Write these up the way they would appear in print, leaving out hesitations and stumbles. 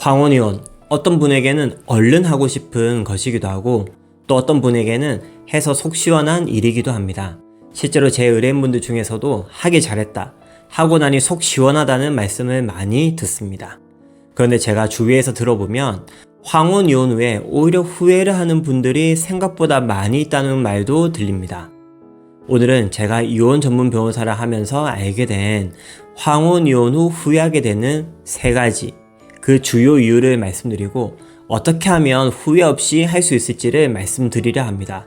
황혼이혼, 어떤 분에게는 얼른 하고 싶은 것이기도 하고 또 어떤 분에게는 해서 속 시원한 일이기도 합니다. 실제로 제 의뢰인분들 중에서도 하길 잘했다, 하고 나니 속 시원하다는 말씀을 많이 듣습니다. 그런데 제가 주위에서 들어보면 황혼이혼 후에 오히려 후회를 하는 분들이 생각보다 많이 있다는 말도 들립니다. 오늘은 제가 이혼 전문 변호사를 하면서 알게 된 황혼이혼 후 후회하게 되는 3가지, 그 주요 이유를 말씀드리고 어떻게 하면 후회 없이 할 수 있을지를 말씀드리려 합니다.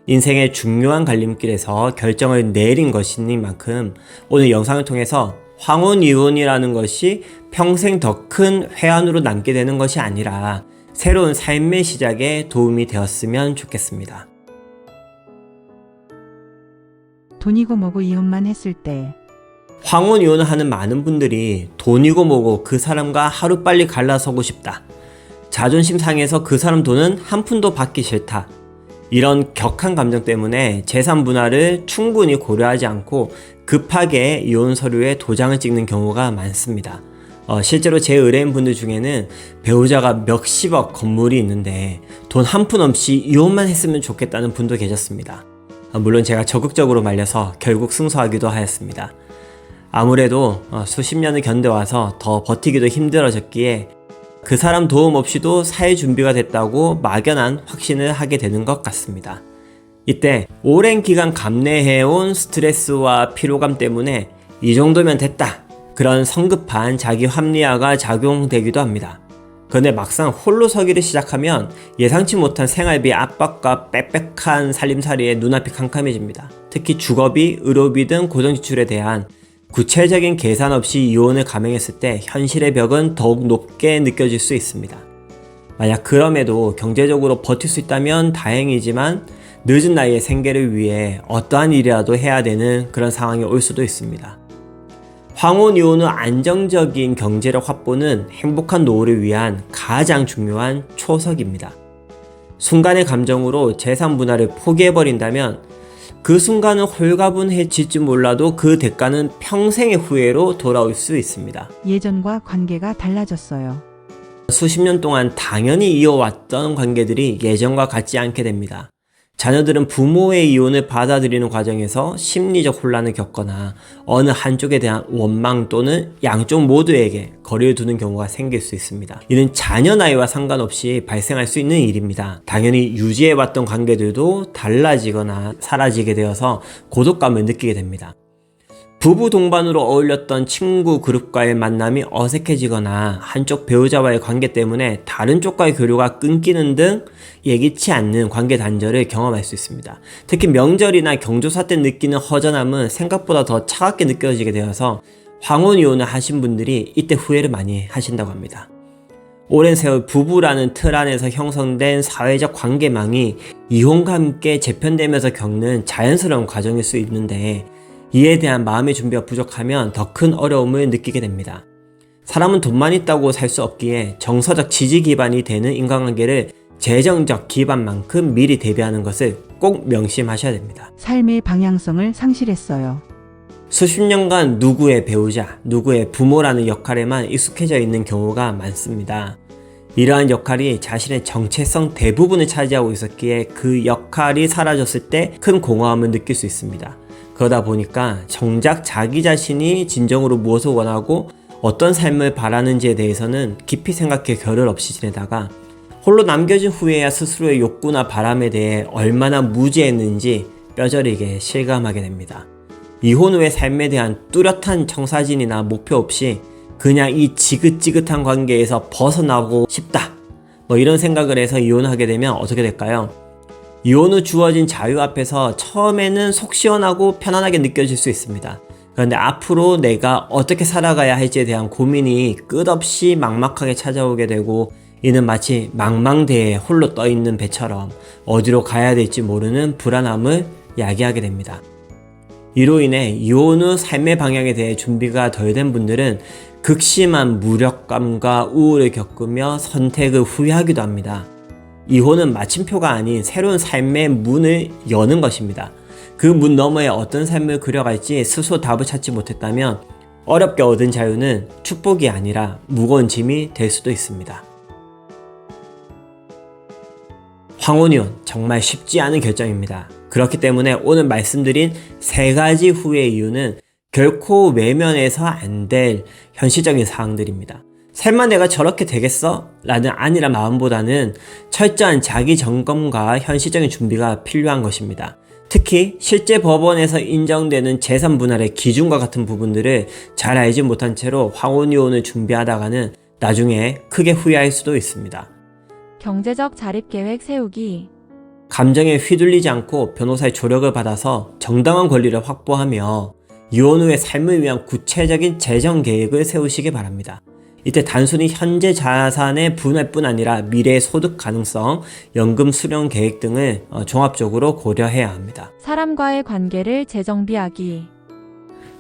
인생의 중요한 갈림길에서 결정을 내린 것이니만큼 오늘 영상을 통해서 황혼이혼이라는 것이 평생 더 큰 회한으로 남게 되는 것이 아니라 새로운 삶의 시작에 도움이 되었으면 좋겠습니다. 돈이고 뭐고 이혼만 했을 때 황혼이혼을 하는 많은 분들이 돈이고 뭐고 그 사람과 하루빨리 갈라서고 싶다, 자존심 상해서 그 사람 돈은 한 푼도 받기 싫다, 이런 격한 감정 때문에 재산 분할을 충분히 고려하지 않고 급하게 이혼 서류에 도장을 찍는 경우가 많습니다. 실제로 제 의뢰인분들 중에는 배우자가 몇십억 건물이 있는데 돈 한 푼 없이 이혼만 했으면 좋겠다는 분도 계셨습니다. 물론 제가 적극적으로 말려서 결국 승소하기도 하였습니다. 아무래도 수십 년을 견뎌와서 더 버티기도 힘들어졌기에 그 사람 도움 없이도 살 준비가 됐다고 막연한 확신을 하게 되는 것 같습니다. 이때 오랜 기간 감내해온 스트레스와 피로감 때문에 이 정도면 됐다, 그런 성급한 자기 합리화가 작용되기도 합니다. 그런데 막상 홀로 서기를 시작하면 예상치 못한 생활비 압박과 빽빽한 살림살이에 눈앞이 캄캄해집니다. 특히 주거비, 의료비 등 고정지출에 대한 구체적인 계산 없이 이혼을 감행했을 때 현실의 벽은 더욱 높게 느껴질 수 있습니다. 만약 그럼에도 경제적으로 버틸 수 있다면 다행이지만 늦은 나이에 생계를 위해 어떠한 일이라도 해야 되는 그런 상황이 올 수도 있습니다. 황혼이혼 후 안정적인 경제력 확보는 행복한 노후를 위한 가장 중요한 초석입니다. 순간의 감정으로 재산 분할을 포기해버린다면 그 순간은 홀가분해질지 몰라도 그 대가는 평생의 후회로 돌아올 수 있습니다. 예전과 관계가 달라졌어요. 수십 년 동안 당연히 이어왔던 관계들이 예전과 같지 않게 됩니다. 자녀들은 부모의 이혼을 받아들이는 과정에서 심리적 혼란을 겪거나 어느 한쪽에 대한 원망 또는 양쪽 모두에게 거리를 두는 경우가 생길 수 있습니다. 이는 자녀 나이와 상관없이 발생할 수 있는 일입니다. 당연히 유지해왔던 관계들도 달라지거나 사라지게 되어서 고독감을 느끼게 됩니다. 부부 동반으로 어울렸던 친구 그룹과의 만남이 어색해지거나 한쪽 배우자와의 관계 때문에 다른 쪽과의 교류가 끊기는 등 예기치 않는 관계 단절을 경험할 수 있습니다. 특히 명절이나 경조사 때 느끼는 허전함은 생각보다 더 차갑게 느껴지게 되어서 황혼이혼을 하신 분들이 이때 후회를 많이 하신다고 합니다. 오랜 세월 부부라는 틀 안에서 형성된 사회적 관계망이 이혼과 함께 재편되면서 겪는 자연스러운 과정일 수 있는데 이에 대한 마음의 준비가 부족하면 더 큰 어려움을 느끼게 됩니다. 사람은 돈만 있다고 살 수 없기에 정서적 지지 기반이 되는 인간관계를 재정적 기반만큼 미리 대비하는 것을 꼭 명심하셔야 됩니다. 삶의 방향성을 상실했어요. 수십 년간 누구의 배우자, 누구의 부모라는 역할에만 익숙해져 있는 경우가 많습니다. 이러한 역할이 자신의 정체성 대부분을 차지하고 있었기에 그 역할이 사라졌을 때 큰 공허함을 느낄 수 있습니다. 그러다 보니까 정작 자기 자신이 진정으로 무엇을 원하고 어떤 삶을 바라는지에 대해서는 깊이 생각해 결을 없이 지내다가 홀로 남겨진 후에야 스스로의 욕구나 바람에 대해 얼마나 무지했는지 뼈저리게 실감하게 됩니다. 이혼 후의 삶에 대한 뚜렷한 청사진이나 목표 없이 그냥 이 지긋지긋한 관계에서 벗어나고 싶다, 이런 생각을 해서 이혼하게 되면 어떻게 될까요? 이혼 후 주어진 자유 앞에서 처음에는 속 시원하고 편안하게 느껴질 수 있습니다. 그런데 앞으로 내가 어떻게 살아가야 할지에 대한 고민이 끝없이 막막하게 찾아오게 되고 이는 마치 망망대해에 홀로 떠있는 배처럼 어디로 가야 될지 모르는 불안함을 야기하게 됩니다. 이로 인해 이혼 후 삶의 방향에 대해 준비가 덜 된 분들은 극심한 무력감과 우울을 겪으며 선택을 후회하기도 합니다. 이혼은 마침표가 아닌 새로운 삶의 문을 여는 것입니다. 그 문 너머에 어떤 삶을 그려갈지 스스로 답을 찾지 못했다면 어렵게 얻은 자유는 축복이 아니라 무거운 짐이 될 수도 있습니다. 황혼이혼 정말 쉽지 않은 결정입니다. 그렇기 때문에 오늘 말씀드린 3가지 후회의 이유는 결코 외면해서 안 될 현실적인 사항들입니다. 설마 내가 저렇게 되겠어? 라는 안일한 마음보다는 철저한 자기 점검과 현실적인 준비가 필요한 것입니다. 특히 실제 법원에서 인정되는 재산 분할의 기준과 같은 부분들을 잘 알지 못한 채로 황혼이혼을 준비하다가는 나중에 크게 후회할 수도 있습니다. 경제적 자립계획 세우기. 감정에 휘둘리지 않고 변호사의 조력을 받아서 정당한 권리를 확보하며 이혼 후의 삶을 위한 구체적인 재정 계획을 세우시기 바랍니다. 이때 단순히 현재 자산의 분할뿐 아니라 미래의 소득 가능성, 연금 수령 계획 등을 종합적으로 고려해야 합니다. 사람과의 관계를 재정비하기.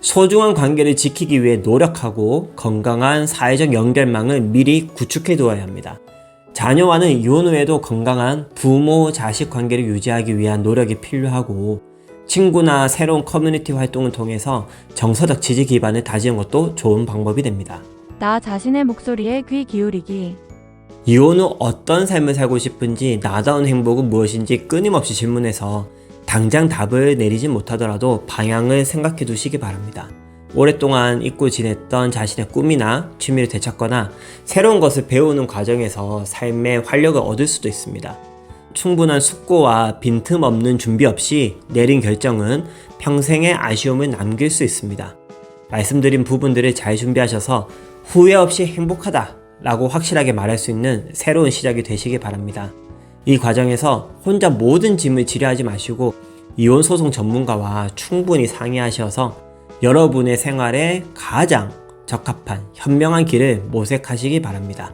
소중한 관계를 지키기 위해 노력하고 건강한 사회적 연결망을 미리 구축해 두어야 합니다. 자녀와는 이혼 후에도 건강한 부모, 자식 관계를 유지하기 위한 노력이 필요하고 친구나 새로운 커뮤니티 활동을 통해서 정서적 지지 기반을 다지는 것도 좋은 방법이 됩니다. 나 자신의 목소리에 귀 기울이기. 이혼 후 어떤 삶을 살고 싶은지, 나다운 행복은 무엇인지 끊임없이 질문해서 당장 답을 내리지 못하더라도 방향을 생각해 두시기 바랍니다. 오랫동안 잊고 지냈던 자신의 꿈이나 취미를 되찾거나 새로운 것을 배우는 과정에서 삶의 활력을 얻을 수도 있습니다. 충분한 숙고와 빈틈없는 준비 없이 내린 결정은 평생의 아쉬움을 남길 수 있습니다. 말씀드린 부분들을 잘 준비하셔서 후회 없이 행복하다 라고 확실하게 말할 수 있는 새로운 시작이 되시기 바랍니다. 이 과정에서 혼자 모든 짐을 지려하지 마시고 이혼 소송 전문가와 충분히 상의하셔서 여러분의 생활에 가장 적합한 현명한 길을 모색하시기 바랍니다.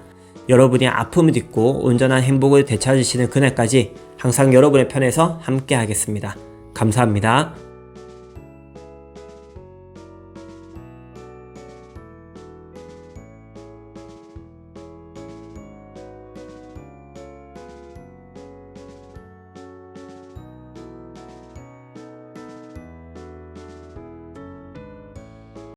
여러분이 아픔을 딛고 온전한 행복을 되찾으시는 그날까지 항상 여러분의 편에서 함께 하겠습니다. 감사합니다.